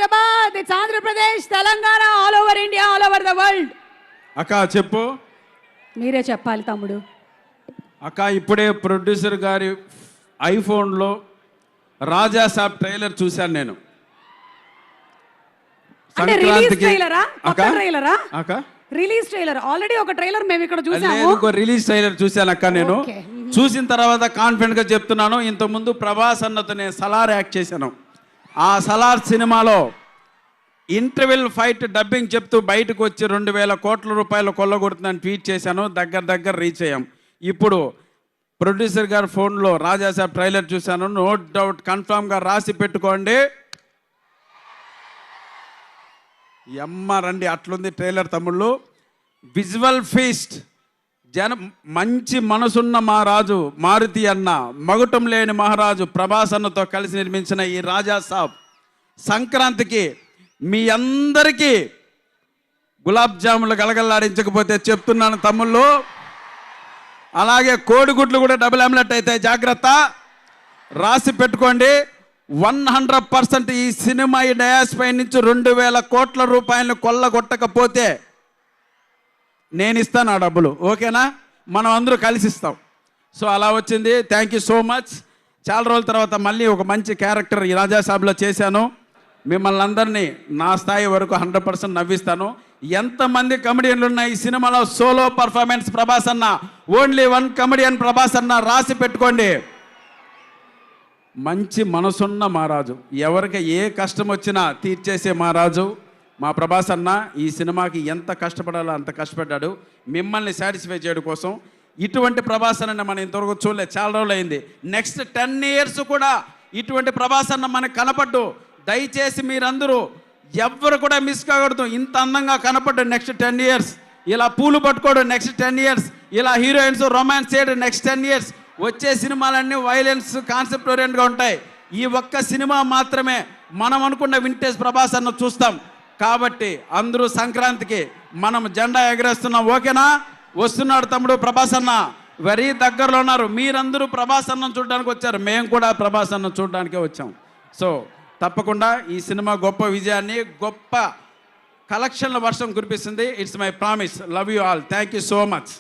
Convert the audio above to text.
Hyderabad, it's Andhra Pradesh, Telangana, all over India, all over the world. అక్క చెప్పు. మీరే చెప్పాలి తమ్ముడు. అక్క ఇప్పుడే ప్రొడ్యూసర్ గారి ఐఫోన్లో రాజా సాబ్ ట్రైలర్ చూశాను నేను. అంటే రిలీజ్ ట్రైలరా? కొత్త అక్క ట్రైలరా? అక్క రిలీజ్ ట్రైలర్. ఆల్రెడీ ఒక ట్రైలర్ మేము ఇక్కడ చూసాము. ఇంకో రిలీజ్ ట్రైలర్ చూశాను అక్క నేను. Okay. చూసిన తర్వాత కాన్ఫిడెంట్ గా చెప్తున్నాను, ఇంతకుముందు ప్రభాస్ అన్నతో నేను సలార్ యాక్ట్ చేశాను. ఆ సలార్ సినిమాలో ఇంటర్వెల్ ఫైట్ డబ్బింగ్ చెప్తూ బయటకు వచ్చి 2,000 కోట్ల రూపాయలు కొల్లగొడుతుందని ట్వీట్ చేశాను. దగ్గర రీచ్ అయ్యాం. ఇప్పుడు ప్రొడ్యూసర్ గారి ఫోన్లో రాజాసాబ్ ట్రైలర్ చూశాను. నో డౌట్ కన్ఫామ్గా రాసి పెట్టుకోండి. రండి, అట్లుంది ట్రైలర్ తమ్ముళ్ళు. విజువల్ ఫీస్ట్, మంచి మనసున్న మహారాజు మారుతి అన్న, మగుటం లేని మహారాజు ప్రభాస్ అన్నతో కలిసి నిర్మించిన ఈ రాజాసాబ్ సంక్రాంతికి మీ అందరికీ గులాబ్ జాములు గలగల్లాడించకపోతే చెప్తున్నాను తమ్ముళ్ళు. అలాగే కోడిగుడ్లు కూడా డబుల్ ఆమ్లెట్ అయితే జాగ్రత్త, రాసి పెట్టుకోండి. 100% ఈ సినిమా ఈ డయాస్ పై నుంచి 2,000 కోట్ల రూపాయలను కొల్లగొట్టకపోతే నేను ఇస్తాను ఆ డబ్బులు. ఓకేనా? మనం అందరూ కలిసి ఇస్తాం. సో అలా వచ్చింది. Thank you so much. చాలా రోజుల తర్వాత మళ్ళీ ఒక మంచి క్యారెక్టర్ ఈ రాజాసాబ్లో చేశాను. మిమ్మల్ని అందరినీ నా స్థాయి వరకు 100% నవ్విస్తాను. ఎంతమంది కమెడియన్లు ఉన్న ఈ సినిమాలో సోలో పర్ఫార్మెన్స్ ప్రభాస్ అన్న, ఓన్లీ 1 కమెడియన్ ప్రభాస్ అన్న, రాసి పెట్టుకోండి. మంచి మనసున్న మహారాజు, ఎవరికి ఏ కష్టం వచ్చినా తీర్చేసే మహారాజు మా ప్రభాస్ అన్న. ఈ సినిమాకి ఎంత కష్టపడాలో అంత కష్టపడ్డాడు మిమ్మల్ని సాటిస్ఫై చేయడం కోసం. ఇటువంటి ప్రభాస్ అన్న మనం ఇంతవరకు చూడలేదు, చాలా రోజులు అయింది. నెక్స్ట్ 10 years కూడా ఇటువంటి ప్రభాస్ అన్న మనకు కనపడ్డు. దయచేసి మీరందరూ ఎవ్వరు కూడా మిస్ కాకూడదు. ఇంత అందంగా కనపడ్డు నెక్స్ట్ 10 years, ఇలా పూలు పట్టుకోవడం నెక్స్ట్ 10 years, ఇలా హీరోయిన్స్ రొమాన్స్ చేయడం నెక్స్ట్ 10 years. వచ్చే సినిమాలన్నీ వైలెన్స్ కాన్సెప్ట్ ఓరియంట్గా ఉంటాయి. ఈ ఒక్క సినిమా మాత్రమే మనం అనుకున్న వింటేజ్ ప్రభాస్ అన్న చూస్తాం. కాబట్టి అందరూ సంక్రాంతికి మనం జెండా ఎగరేస్తున్నాం. ఓకేనా? వస్తున్నాడు తమ్ముడు ప్రభాస్ అన్న, వెరీ దగ్గరలో ఉన్నారు. మీరందరూ ప్రభాస్ అన్నం చూడడానికి వచ్చారు, మేము కూడా ప్రభాస్ అన్నం చూడడానికే వచ్చాం. సో తప్పకుండా ఈ సినిమా గొప్ప విజయాన్ని, గొప్ప కలెక్షన్ల వర్షం కురిపిస్తుంది. It's my promise. Love you all. Thank you so much.